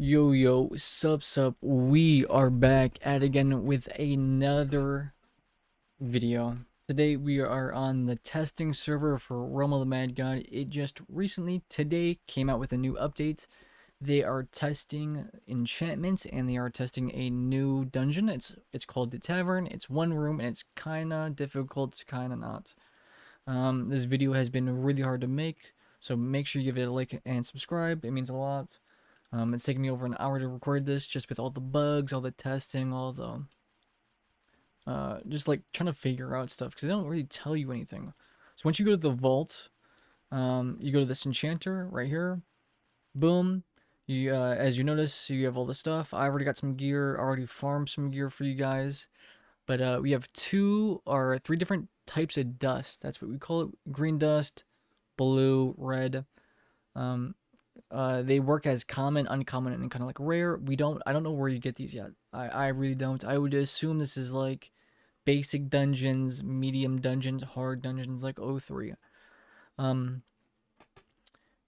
Yo, sup, we are back at again with another video. Today we are on the testing server for Realm of the Mad God. It just recently, today, came out with a new update. They are testing enchantments and they are testing a new dungeon. It's called the Tavern. It's one room and it's kinda difficult, it's kinda not. This video has been really hard to make, so make sure you give it a like and subscribe. It means a lot. It's taken me over an hour to record this, just with all the bugs, all the testing, all the just like trying to figure out stuff because they don't really tell you anything. So once you go to the vault, you go to this enchanter right here. Boom. You as you notice, you have all the stuff. I already got some gear. Already farmed some gear for you guys. But we have two or three different types of dust. That's what we call it: green dust, blue, red. Um, they work as common, uncommon, and kind of like rare. I don't know where you get these yet. I really don't. I would assume this is like basic dungeons, medium dungeons, hard dungeons like O3. Um,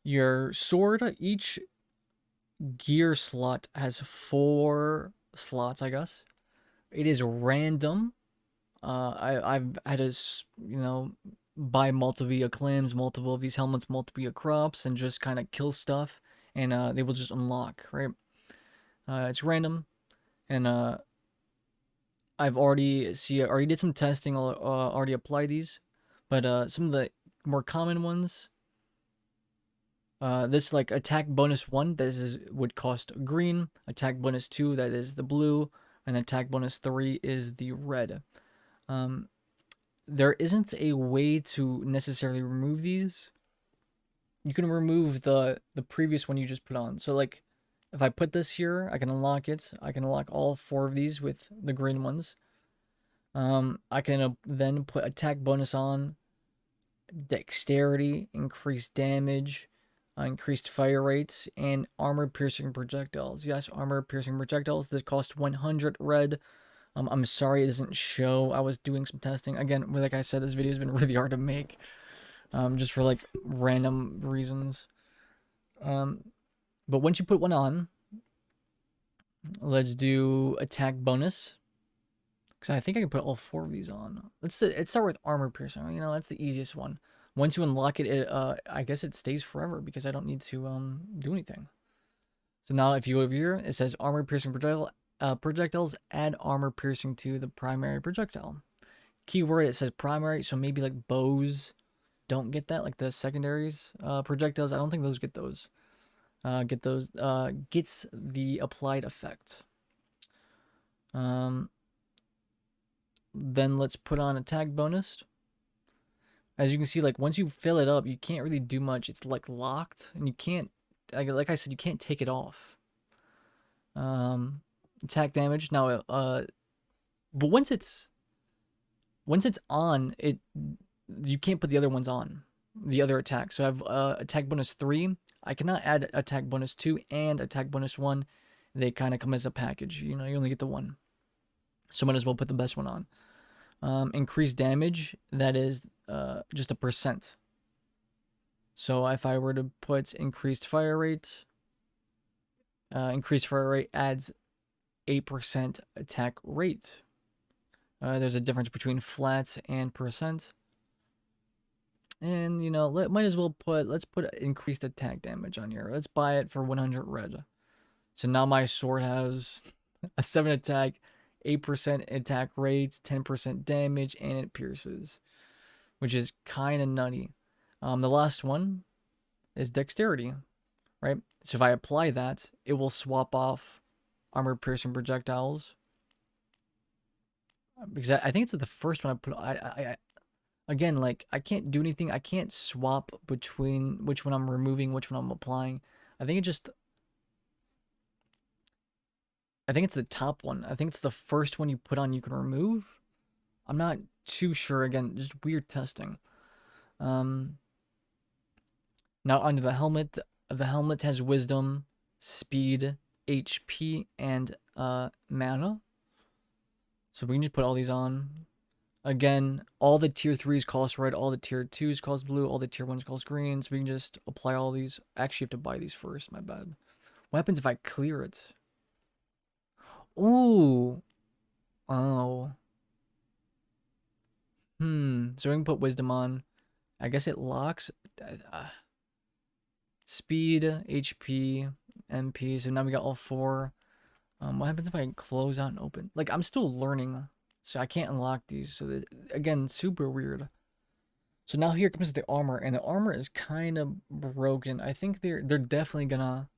your sword, each gear slot has 4 slots, I guess. It is random. I've had to, buy multiple clams, multiple of these helmets, multiple crops, and just kind of kill stuff, and they will just unlock, right? It's random, and I already did some testing. I'll already apply these, but some of the more common ones. This like attack bonus 1, would cost green. Attack bonus 2, that is the blue, and attack bonus 3 is the red. Um, there isn't a way to necessarily remove these. You can remove the previous one you just put on. So like if I put this here, I can unlock it. I can unlock all 4 of these with the green ones. I can then put attack bonus on, dexterity, increased damage, increased fire rates, and armor piercing projectiles. Yes, armor piercing projectiles. This cost 100 red. I'm sorry it doesn't show. I was doing some testing. Again, like I said, this video has been really hard to make. Just for like random reasons. But once you put one on, let's do attack bonus. Because I think I can put all 4 of these on. Let's start with armor piercing. That's the easiest one. Once you unlock it, I guess it stays forever because I don't need to do anything. So now if you go over here, it says armor piercing projectiles, add armor piercing to the primary projectile. Keyword, it says primary, so maybe like bows don't get that, like the secondaries projectiles. I don't think those get those. Gets the applied effect. Then let's put on attack bonus. As you can see, like once you fill it up, you can't really do much. It's like locked, and you can't, like I said, you can't take it off. Attack damage now. But once it's on, you can't put the other ones on. The other attack. So I have attack bonus 3. I cannot add attack bonus 2 and attack bonus 1. They kind of come as a package. You only get the one. So might as well put the best one on. Increased damage, that is just a percent. So if I were to put increased fire rate adds 8% attack rate. There's a difference between flat and percent. And, might as well let's put increased attack damage on here. Let's buy it for 100 red. So now my sword has a 7 attack, 8% attack rate, 10% damage, and it pierces, which is kind of nutty. The last one is dexterity, right? So if I apply that, it will swap off armor piercing projectiles. Because I think it's the first one I put. Again, like I can't do anything. I can't swap between which one I'm removing, which one I'm applying. I think it's the top one. I think it's the first one you put on you can remove. I'm not too sure. Again, just weird testing. Now under the helmet. The helmet has wisdom, speed, HP, and mana. So we can just put all these on. Again, all the tier 3s cost red, all the tier 2s cost blue, all the tier 1s cost green. So we can just apply all these. Actually, have to buy these first. My bad. What happens if I clear it? Ooh. Oh. So we can put wisdom on. I guess it locks. Speed, HP, MP. So now we got all four. What happens if I close out and open? Like, I'm still learning, so I can't unlock these. So that, again, super weird. So now here comes the armor, and the armor is kind of broken. I think they're definitely gonna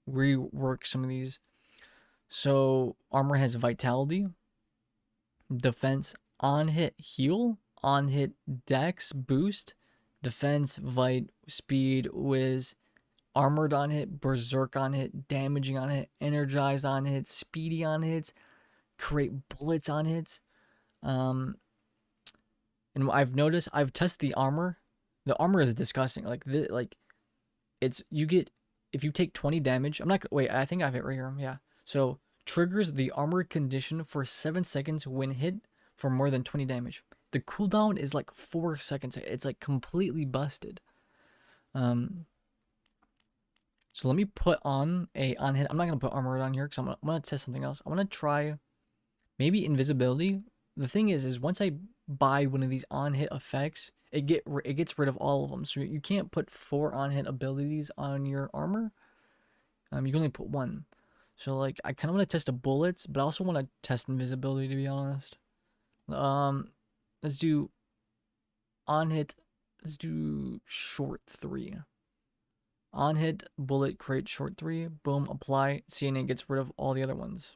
rework some of these. So armor has vitality, defense, on hit heal, on hit dex boost, defense, vite, speed, whiz, armored on hit, berserk on hit, damaging on hit, energized on hit, speedy on hits, create bullets on hits. Um, and I've noticed I've tested the armor. The armor is disgusting. Like it's you get if you take 20 damage. I'm not wait. I think I have it right here. Yeah. So triggers the armored condition for 7 seconds when hit for more than 20 damage. The cooldown is like 4 seconds. It's like completely busted. Um, So let me put on a on hit. I'm not gonna put armor on here because I'm gonna test something else. I want to try maybe invisibility. The thing is once I buy one of these on hit effects, it gets rid of all of them. So you can't put 4 on hit abilities on your armor. You can only put 1. So like I kind of want to test the bullets, but I also want to test invisibility to be honest. Um, let's do on hit. Let's do short 3. On hit, bullet, create short 3, boom, apply. See, and it gets rid of all the other ones.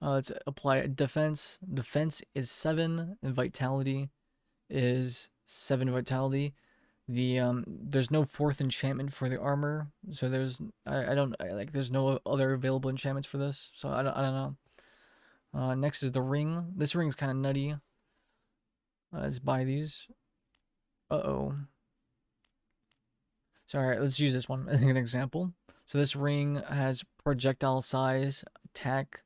Let's apply defense. Defense is 7, and vitality is 7 vitality. There's no 4th enchantment for the armor, so there's no other available enchantments for this, so I don't know. Next is the ring. This ring is kind of nutty. Let's buy these. Uh-oh. So, all right, let's use this one as an example. So this ring has projectile size, attack,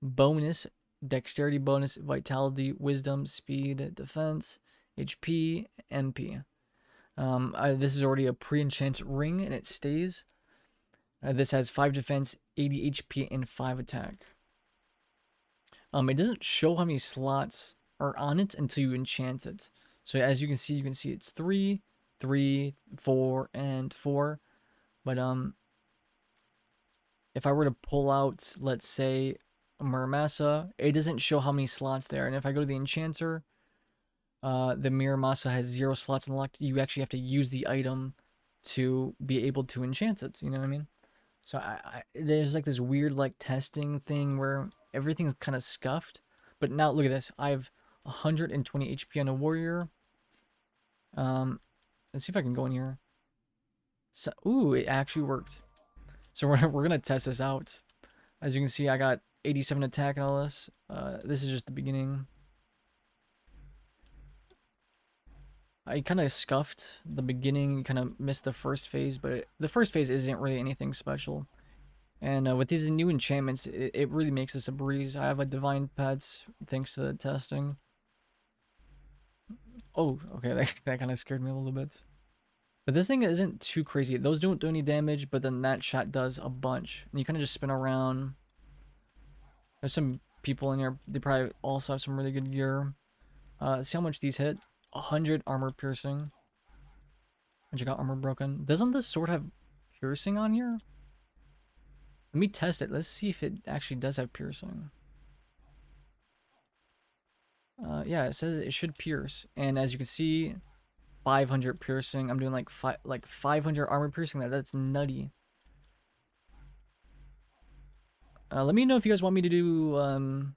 bonus, dexterity bonus, vitality, wisdom, speed, defense, HP, MP. This is already a pre-enchanted ring, and it stays. This has 5 defense, 80 HP, and 5 attack. It doesn't show how many slots are on it until you enchant it. So as you can see it's 3, 3, 4, and 4. But if I were to pull out, let's say, a Muramasa, it doesn't show how many slots there. And if I go to the enchanter, the Muramasa has 0 slots unlocked. You actually have to use the item to be able to enchant it. You know what I mean? So there's like this weird like testing thing where everything's kind of scuffed. But now look at this. I have 120 HP on a warrior. Let's see if I can go in here. So, ooh, it actually worked. So we're gonna test this out. As you can see, I got 87 attack and all this. This is just the beginning. I kind of scuffed the beginning, kind of missed the first phase, but the first phase isn't really anything special. And with these new enchantments, it really makes this a breeze. I have a divine pets thanks to the testing. Oh, okay, that kind of scared me a little bit. But this thing isn't too crazy. Those don't do any damage, but then that shot does a bunch. And you kind of just spin around. There's some people in here. They probably also have some really good gear. See how much these hit. 100 armor piercing. And you got armor broken. Doesn't this sword have piercing on here? Let me test it. Let's see if it actually does have piercing. Yeah, it says it should pierce. And as you can see, 500 piercing. I'm doing like 500 armor piercing. That's nutty. Let me know if you guys want me to do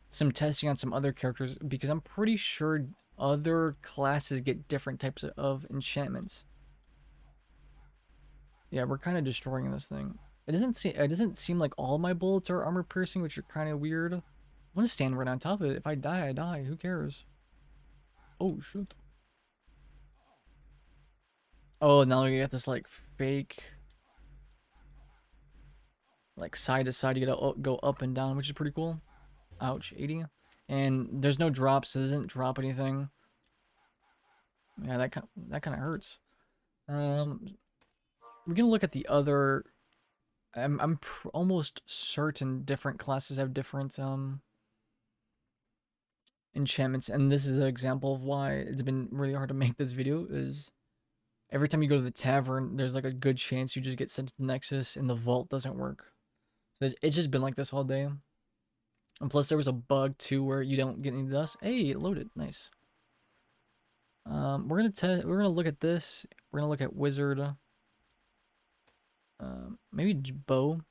some testing on some other characters, because I'm pretty sure other classes get different types of enchantments. Yeah, we're kind of destroying this thing. It doesn't seem like all my bullets are armor piercing, which are kind of weird. I'm gonna stand right on top of it. If I die, I die. Who cares? Oh shit. Oh, now we got this like fake, like side to side. You gotta go up and down, which is pretty cool. Ouch, 80. And there's no drops, so it doesn't drop anything. Yeah, that kind of hurts. we're gonna look at the other. I'm almost certain different classes have different enchantments, and this is an example of why it's been really hard to make this video. Is every time you go to the tavern, there's like a good chance you just get sent to the Nexus, and the vault doesn't work. So it's just been like this all day. And plus, there was a bug too where you don't get any dust. Hey, it loaded. Nice. We're gonna look at this. We're gonna look at wizard. Maybe bow.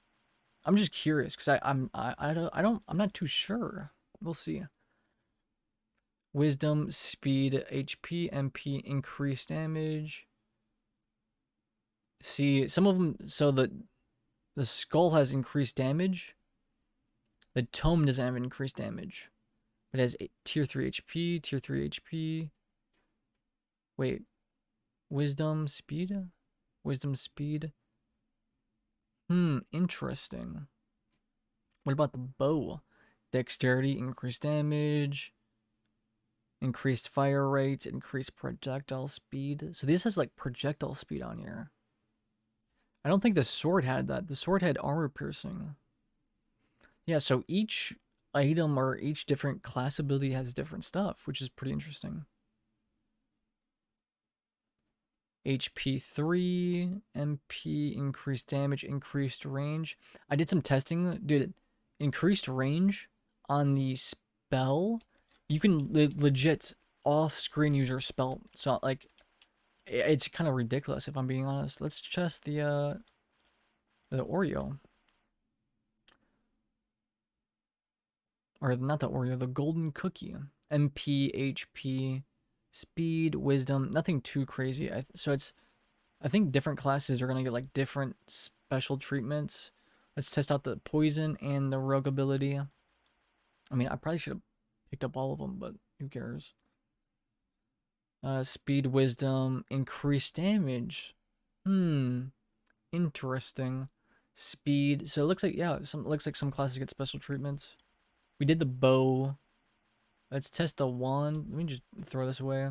I'm just curious because I'm not too sure. We'll see. Wisdom, speed, HP, MP, increased damage. See, some of them. So the skull has increased damage. The tome doesn't have increased damage. It has tier 3 HP, tier 3 HP. Wait, wisdom, speed, wisdom, speed. Interesting. What about the bow? Dexterity, increased damage, increased fire rate, increased projectile speed. So this has like projectile speed on here. I don't think the sword had that. The sword had armor piercing. Yeah, so each item or each different class ability has different stuff, which is pretty interesting. HP 3, MP, increased damage, increased range. I did some testing, dude. Increased range on the spell, you can legit off-screen use your spell. So like, it's kind of ridiculous if I'm being honest. Let's test the Oreo, or not the Oreo, the golden cookie. MP, HP, speed, wisdom, nothing too crazy. I think different classes are gonna get like different special treatments. Let's test out the poison and the rogue ability. I mean, I probably should have picked up all of them, but who cares? Speed, wisdom, increased damage. Interesting. Speed. So it looks like, yeah, looks like some classes get special treatments. We did the bow. Let's test the wand. Let me just throw this away.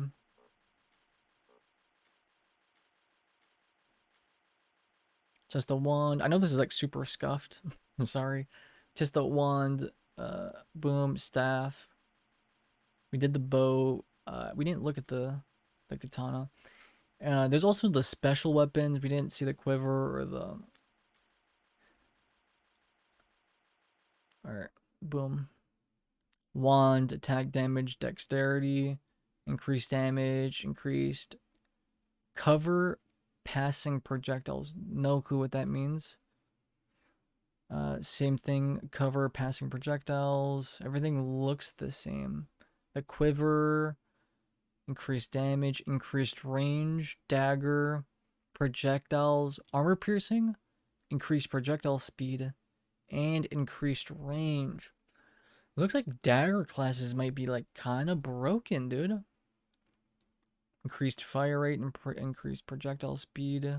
Test the wand. I know this is like super scuffed. I'm sorry. Test the wand. Boom, staff. We did the bow. We didn't look at the katana. There's also the special weapons. We didn't see the quiver or the. Alright, boom. Wand, attack damage, dexterity, increased damage, increased cover, passing projectiles. No clue what that means. Same thing, cover, passing projectiles. Everything looks the same. The quiver, increased damage, increased range, dagger, projectiles, armor piercing, increased projectile speed, and increased range. It looks like dagger classes might be like kind of broken, dude. Increased fire rate and increased projectile speed.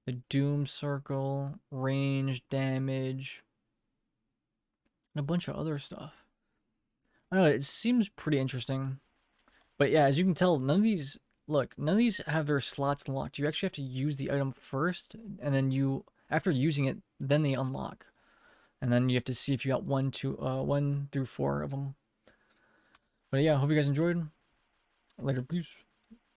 The doom circle, range, damage, and a bunch of other stuff. I don't know, it seems pretty interesting. But yeah, as you can tell, none of these have their slots unlocked. You actually have to use the item first, and then after using it, then they unlock. And then you have to see if you got 1 through 4 of them. But yeah, hope you guys enjoyed. Later, peace.